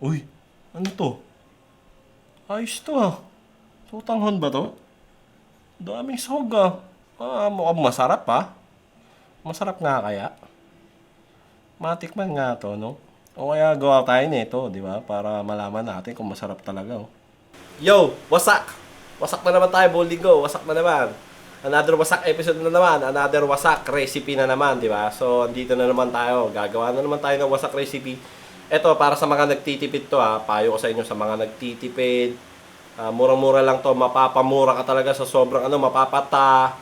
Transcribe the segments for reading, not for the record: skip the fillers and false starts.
Uy, ano to? Ayos to ah. Sotanghon ba to? Daming sahog ah. Mukhang masarap ah. Masarap nga kaya. Matikman nga to, no? O kaya gawa tayo nito, di ba? Para malaman natin kung masarap talaga oh. Yo! Wasak! Wasak na naman tayo, Boldigo. Wasak na naman. Another wasak episode na naman. Another wasak recipe na naman, di ba? So, andito na naman tayo. Gagawa na naman tayo ng wasak recipe. Ito, para sa mga nagtitipid to ha. Payo ko sa inyo sa mga nagtitipid. Murang-mura lang to. Mapapamura ka talaga sa sobrang mapapata.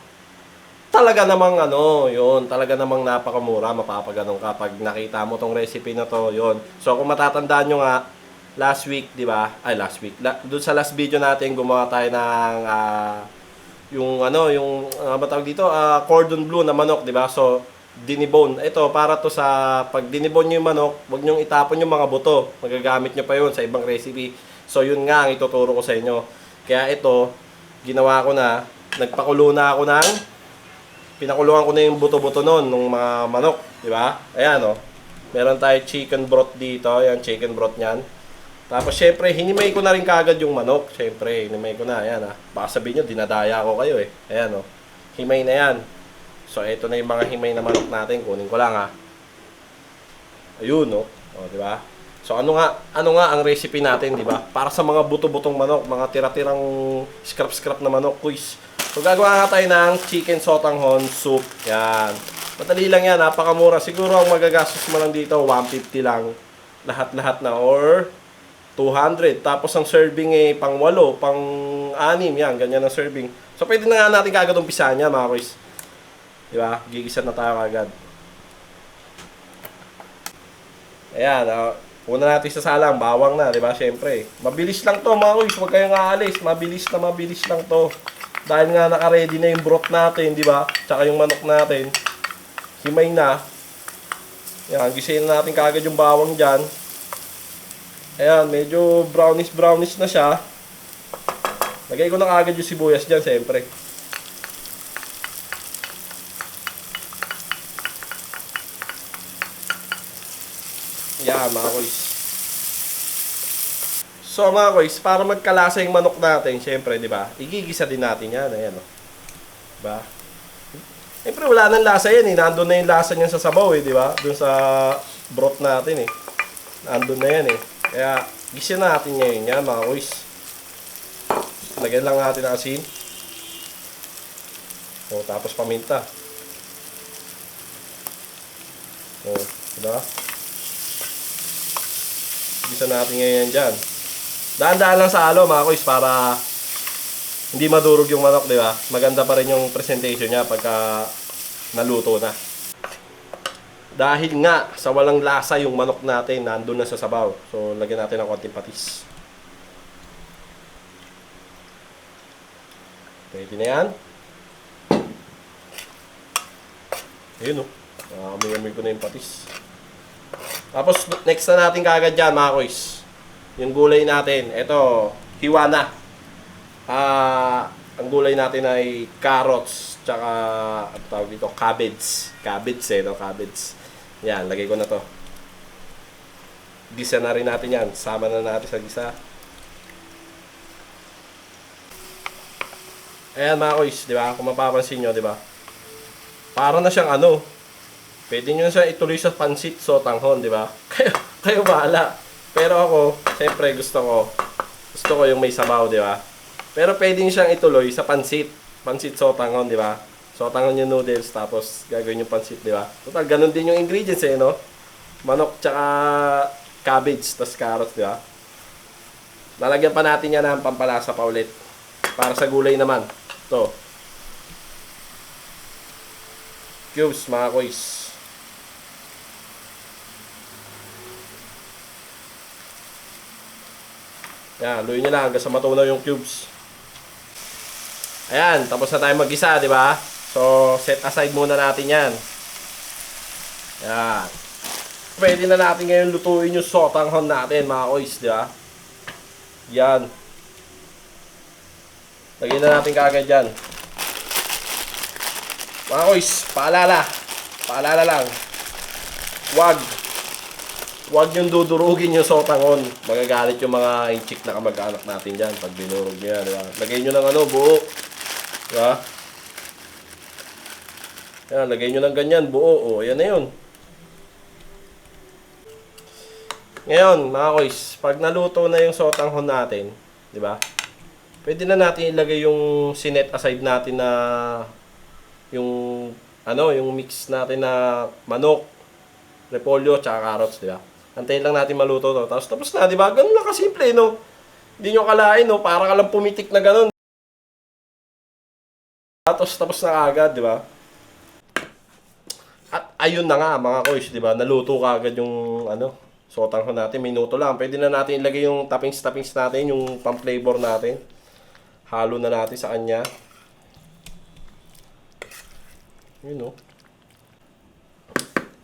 Talaga namang yun. Talaga namang napakamura. Mapapaganong ka pag nakita mo tong recipe na to, yun. So, kung matatandaan nyo nga, last week, di ba? Ay, last week. Doon sa last video natin, gumawa tayo ng matawag dito, cordon bleu na manok, di ba? So, dinibone. Ito, para to sa pag dinibone nyo yung manok, huwag nyo itapon yung mga buto. Magagamit nyo pa yun sa ibang recipe. So, yun nga ang ituturo ko sa inyo. Kaya ito, ginawa ko na, nagpakulo na ako pinakulungan ko na yung buto-buto nun, ng mga manok, di ba? Ayan, oh. Meron tayo chicken broth dito. Ayan, chicken broth niyan. Tapos, syempre, hinimay ko na rin kagad yung manok. Syempre, hinimay ko na. Ayan, ah. Baka sabihin nyo, dinadaya ko kayo, eh. Ayan, oh. Himay na yan. So, ito na yung mga himay na manok natin. Kunin ko lang, ha. Ayun, oh. O, di ba? So, ano nga ang recipe natin, di ba? Para sa mga buto-butong manok, mga tira-tirang scrap-scrap na manok, quiz. So, gagawa nga tayo ng chicken sotanghon soup. Yan. Madali lang yan, napakamura. Siguro ang magagastos mo lang dito, 150 lang. Lahat-lahat na, or 200. Tapos ang serving pang 8, pang 6, yan, ganyan ang serving. So, pwede na nga natin kagad umpisahan niya, mga boys. Di ba? Gigisan na tayo kagad. Ayan, una natin sasalang, bawang na, di ba? Siyempre. Mabilis lang to, mga boys. Huwag kayong aalis. Mabilis lang to. Dahil nga naka-ready na yung broth natin, di ba? Tsaka yung manok natin. Himay na. Yan, gisayin na natin kagad yung bawang dyan. Ayan, medyo brownish na siya. Lagay ko na kagad yung sibuyas dyan, siyempre. Yan, mga boys. So, mga boys, para magkalasa yung manok natin, syempre, di ba? Igigisa din natin yan. Ayan, oh. Diba? Siyempre, wala nang lasa yan, eh. Nandun na yung lasa niyan sa sabaw, eh, di ba? Doon sa broth natin, eh. Nandun na yan, eh. Kaya, gisa natin ngayon yan, mga boys. Lagyan lang natin ng asin. O, tapos paminta. O, diba? Gisa natin ngayon dyan. Daan-daan lang sa halo, mga boys, para hindi madurog yung manok, di ba? Maganda pa rin yung presentation niya pagka naluto na. Dahil nga sa walang lasa yung manok natin, nandun na sa sabaw. So, lagyan natin ng konting patis. Pwede na yan. Ayun, oh. Amoy-amoy ko na yung patis. Tapos, next na natin kagad dyan, mga boys. Yung gulay natin, ito, hiwa na. Ang gulay natin ay carrots, tsaka, ang tawag dito, cabbage. Cabbage, no? Cabbage. Yan, lagay ko na to. Gisa na rin natin yan. Sama na natin sa gisa. Ayan, mga boys, di ba? Kung mapapansin nyo, di ba? Para na siyang pwede nyo na siya ituloy sa pansit sotanghon, di ba? Kayo bahala. Pero ako, siyempre gusto ko yung may sabaw, di ba? Pero pwede nyo siyang ituloy sa pansit sotanghon, di ba? Sotanghon yung noodles, tapos gagawin yung pansit, di ba? Total, ganun din yung ingredients, no? Manok tsaka cabbage, tas carrots, di ba? Lalagyan pa natin yan ng pampalasa pa ulit. Para sa gulay naman. Ito. Cubes, mga koys. Yan, luyin nyo lang hanggang sa matunaw yung cubes. Ayan, tapos na tayo mag-isa, di ba? So, set aside muna natin yan. Yan. Pwede na natin ngayon lutuin yung sotanghon natin, mga koys, di ba? Yan. Lagyan na natin kaagad yan. Mga koys, paalala lang. Huwag yung dudurugin yung sotanghon. Magagalit yung mga inchik na kamag-anak natin dyan pag dinurog nyo yan, di ba? Lagay nyo ng buo. Di ba? Yan, lagay nyo ng ganyan, buo. O, yan na yun. Ngayon, mga koys, pag naluto na yung sotanghon natin, di ba? Pwede na natin ilagay yung sinet aside natin na yung yung mix natin na manok, repolyo, tsaka carrots, di ba? Antayin lang natin maluto to. Tapos na, di ba? Ganun lang kasimple, no? Hindi nyo kalain, no? Para ka lang pumitik na ganun. Tapos na agad, di ba? At ayun na nga, mga koys, di ba? Naluto ka agad yung, sotanghon natin. Minuto lang. Pwede na natin ilagay yung toppings natin, yung pang-flavor natin. Halo na natin sa kanya. Yun, no?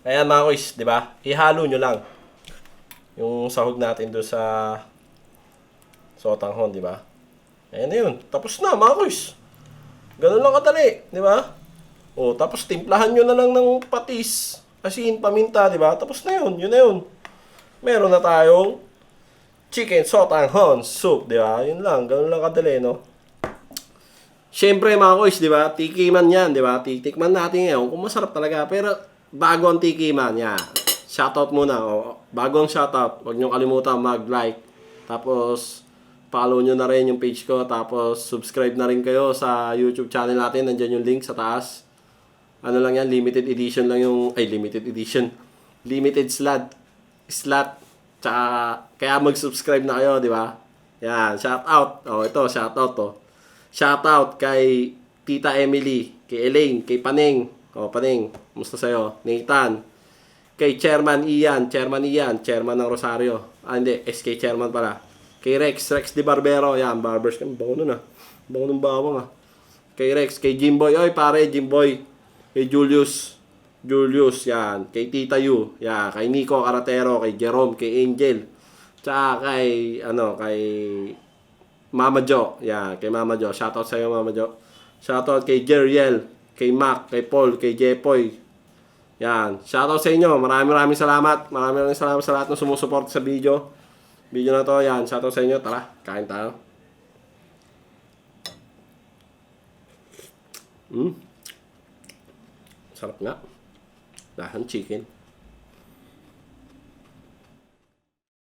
Ayan, mga koys, di ba? Ihalo nyo lang yung sahog natin doon sa sotanghon, di ba? Ayan na yun. Tapos na, mga koys. Ganun lang kadali, di ba? O, tapos timplahan nyo na lang ng patis, asin, paminta, di ba? Tapos na yun, yun na yun. Meron na tayong chicken sotanghon soup, di ba? Yun lang, ganun lang kadali, no? Siyempre, mga koys, di ba? Tikiman yan, di ba? Titikman natin ngayon kung masarap talaga. Pero, bago ang tikiman, yan. Shoutout muna, o. Bago ang shoutout, huwag nyo kalimutan mag-like. Tapos, follow nyo na rin yung page ko. Tapos, subscribe na rin kayo sa YouTube channel natin. Nandiyan yung link sa taas. Ano lang yan, limited edition lang yung, limited edition. Limited slot. Tsaka, kaya mag-subscribe na kayo, di ba? Yan, shoutout. O, ito, shoutout to. Shoutout kay Tita Emily, kay Elaine, kay Paneng. O, Paneng, kumusta sa'yo? Nathan. Kay Chairman Ian, Chairman ng Rosario. Hindi, SK Chairman pala. Kay Rex Di Barbero, yan, barbers. Bango nun Bango ng bawang Kay Rex, kay Jimboy, oy pare, Jimboy. Kay Julius, yan. Kay Tita Yu, yan. Kay Nico Caratero, kay Jerome, kay Angel. Tsaka kay, kay Mama Jo, yan. Kay Mama Jo, shoutout sa'yo, Mama Jo. Shoutout kay Jeriel, kay Mac, kay Paul, kay Jepoy. Yan. Shoutout sa inyo. Maraming salamat. Maraming salamat sa lahat ng sumusuporta sa video. Video na to, yan. Shoutout sa inyo. Tara, kain tayo. Sarap nga. Lahan chicken.